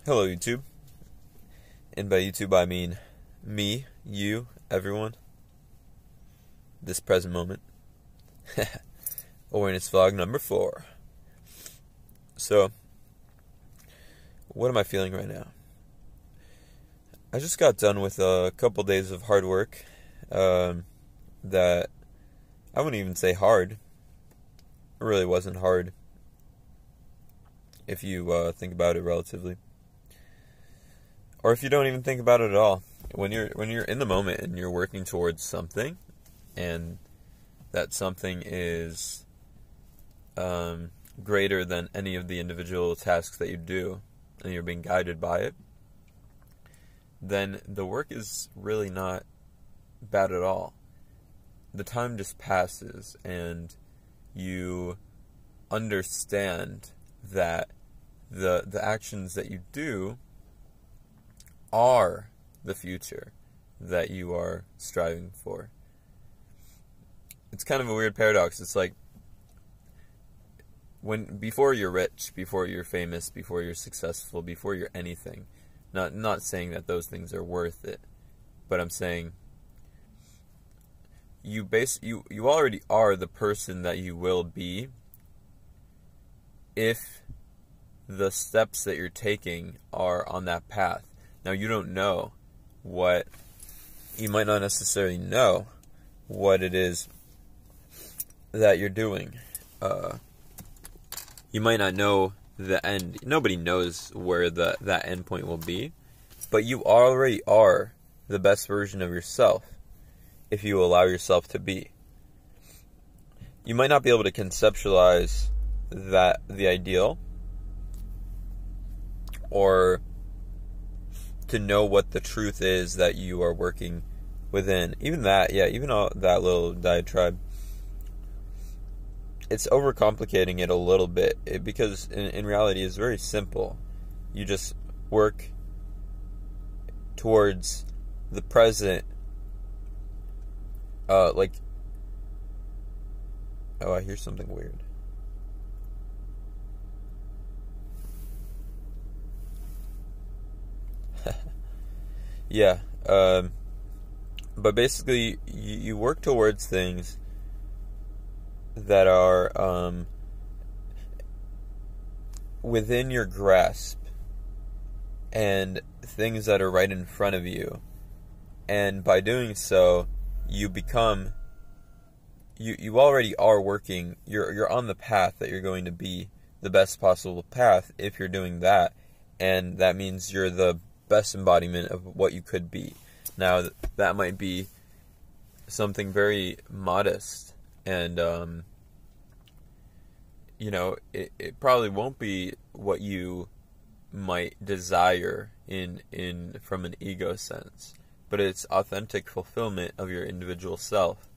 Hello, YouTube. And by YouTube, I mean me, you, everyone. This present moment. Awareness vlog number 4. So, what am I feeling right now? I just got done with a couple days of hard work. That I wouldn't even say hard. It really wasn't hard if you think about it relatively. Or if you don't even think about it at all. When you're in the moment and you're working towards something, and that something is greater than any of the individual tasks that you do, and you're being guided by it, then the work is really not bad at all. The time just passes, and you understand that the actions that you do are the future that you are striving for. It's kind of a weird paradox. It's like before you're rich, before you're famous, before you're successful, before you're anything. Not saying that those things are worth it, but I'm saying you already are the person that you will be if the steps that you're taking are on that path. Now, you don't know you might not necessarily know what it is that you're doing. You might not know the end. Nobody knows where that end point will be, but you already are the best version of yourself if you allow yourself to be. You might not be able to conceptualize the ideal, or to know what the truth is that you are working within. Even all that little diatribe, it's overcomplicating it a little bit, because in reality it's very simple. You just work towards the present, I hear something weird. Yeah, but basically you work towards things that are within your grasp, and things that are right in front of you, and by doing so you already are working. You're on the path that you're going to be the best possible path if you're doing that, and that means you're the best embodiment of what you could be. Now, that might be something very modest, and it probably won't be what you might desire in from an ego sense, but it's authentic fulfillment of your individual self,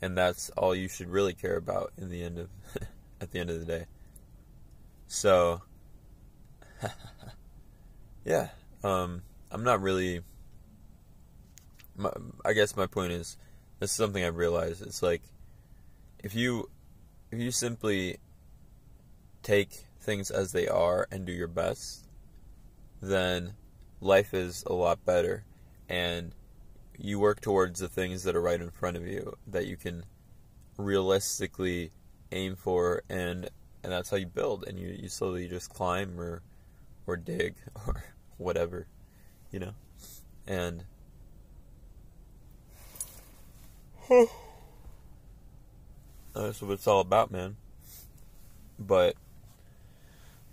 and that's all you should really care about at the end of the day. So yeah, I'm not really. I guess my point is, this is something I've realized. It's like, if you simply take things as they are and do your best, then life is a lot better, and you work towards the things that are right in front of you, that you can realistically aim for, and that's how you build, and you slowly just climb or dig or whatever, and that's what it's all about, man. But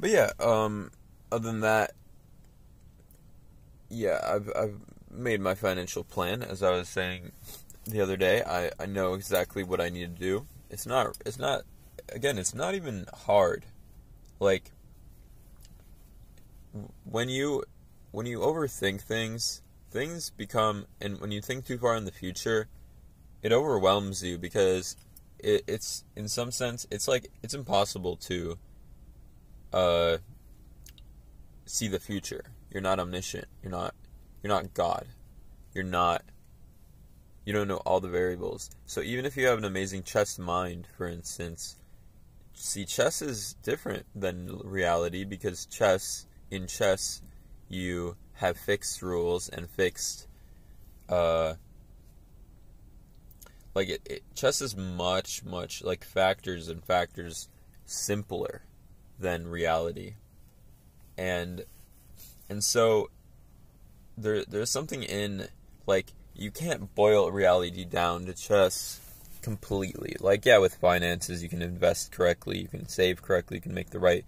yeah, other than that, yeah, I've made my financial plan, as I was saying the other day. I know exactly what I need to do. It's not even hard. Like, when you overthink things become, and when you think too far in the future, it overwhelms you, because it's in some sense, it's like, it's impossible to see the future. You're not omniscient. You're not God. You don't know all the variables. So even if you have an amazing chess mind, for instance, see, chess is different than reality, because chess in chess, you have fixed rules and fixed, chess is much, like, factors and factors simpler than reality. And so there's something in, like, you can't boil reality down to chess completely. Like, yeah, with finances, you can invest correctly, you can save correctly, you can make the right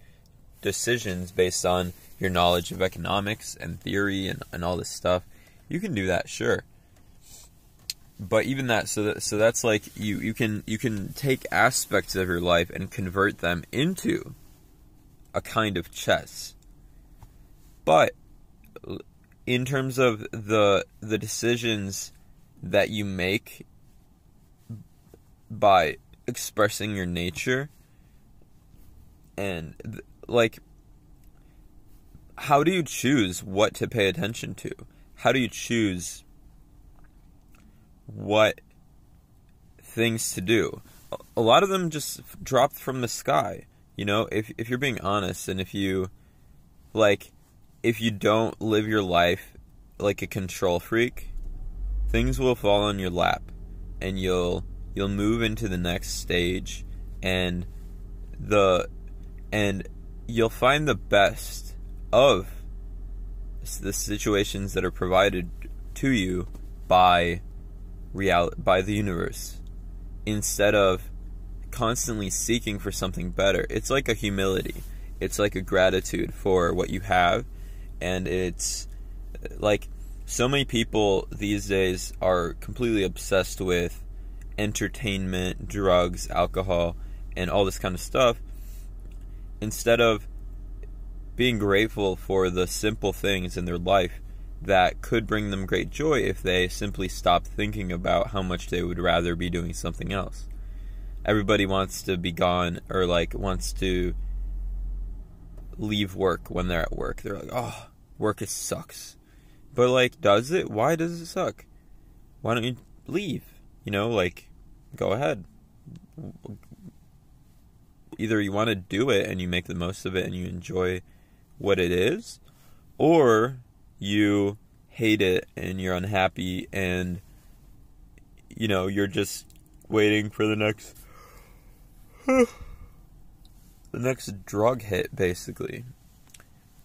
decisions based on your knowledge of economics and theory and all this stuff. You can do that, sure. But even that, so that's like, you can take aspects of your life and convert them into a kind of chess. But in terms of the decisions that you make by expressing your nature, and like, how do you choose what to pay attention to? How do you choose what things to do? A lot of them just dropped from the sky. You know, if you're being honest, and if you don't live your life like a control freak, things will fall on your lap, and you'll move into the next stage, and you'll find the best of the situations that are provided to you by the universe, instead of constantly seeking for something better. It's like a humility. It's like a gratitude for what you have. And it's like, so many people these days are completely obsessed with entertainment, drugs, alcohol, and all this kind of stuff, instead of being grateful for the simple things in their life that could bring them great joy if they simply stopped thinking about how much they would rather be doing something else. Everybody wants to be gone, or like wants to leave work when they're at work. They're like, oh, work sucks. But like, does it? Why does it suck? Why don't you leave? You know, like, go ahead. Either you want to do it and you make the most of it and you enjoy what it is, or you hate it and you're unhappy and, you know, you're just waiting for the next drug hit, basically.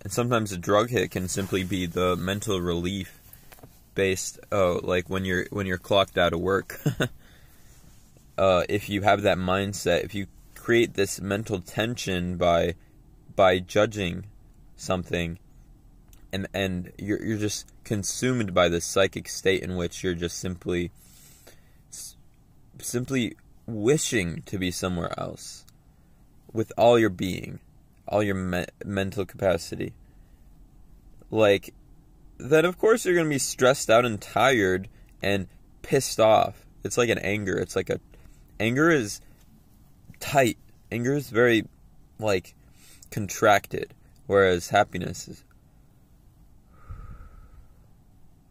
And sometimes a drug hit can simply be the mental relief based, like when you're clocked out of work. If you have that mindset, if you create this mental tension by judging something, and you're just consumed by this psychic state in which you're just simply wishing to be somewhere else with all your being, all your mental capacity, like, then of course you're going to be stressed out and tired and pissed off. It's like an anger. It's like anger is tight. Anger is very, like, contracted, whereas happiness is,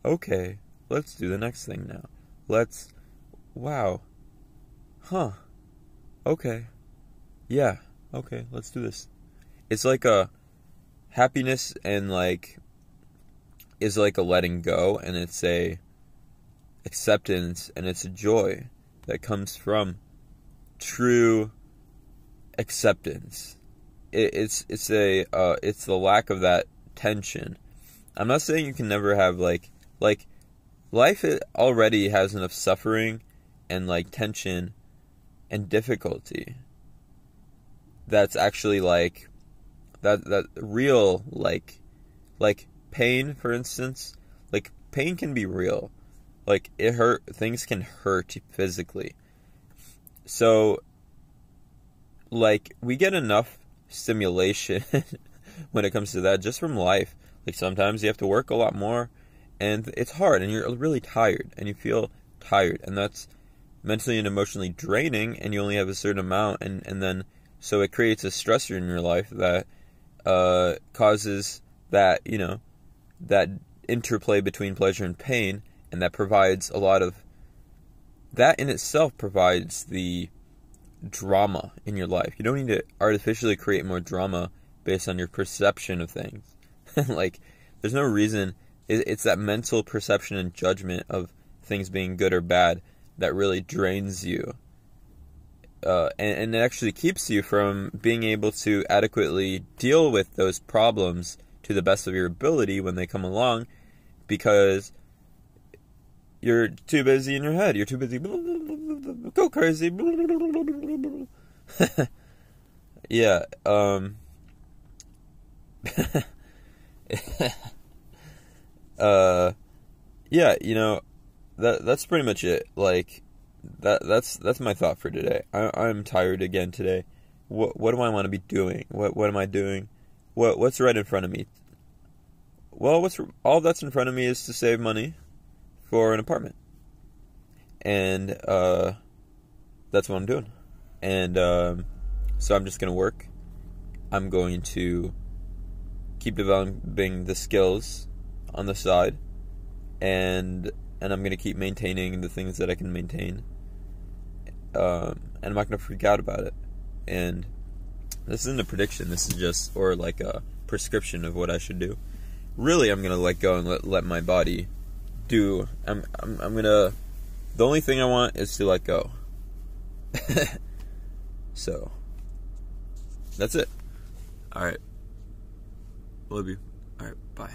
okay, let's do the next thing now. Wow. Huh. Okay. Yeah. Okay, let's do this. It's like a happiness, and like, is like a letting go, and it's a acceptance, and it's a joy that comes from true acceptance. It's the lack of that tension. I'm not saying you can never have like life already has enough suffering and like tension and difficulty. That's actually like that real, like pain, for instance. Like, pain can be real. Like, things can hurt physically. So, like, we get enough stimulation when it comes to that just from life. Like, sometimes you have to work a lot more, and it's hard, and you're really tired, and you feel tired, and that's mentally and emotionally draining, and you only have a certain amount, and then, so it creates a stressor in your life that causes that, you know, that interplay between pleasure and pain, and that provides a lot of, that in itself provides the drama in your life. You don't need to artificially create more drama based on your perception of things. Like, there's no reason. It's that mental perception and judgment of things being good or bad that really drains you. And it actually keeps you from being able to adequately deal with those problems to the best of your ability when they come along, because you're too busy in your head. You're too busy. Go crazy. Yeah. Yeah, that's pretty much it. Like, that's my thought for today. I'm tired again today. What do I want to be doing? What am I doing? What's right in front of me? Well, all that's in front of me is to save money for an apartment. And that's what I'm doing. And so I'm just going to work. I'm going to keep developing the skills on the side, and I'm going to keep maintaining the things that I can maintain. And I'm not going to freak out about it. And this isn't a prediction. This is just, or like a prescription of what I should do. Really, I'm going to let go and let my body do. I'm going to, the only thing I want is to let go. So, that's it. Alright. Love you. Alright, bye.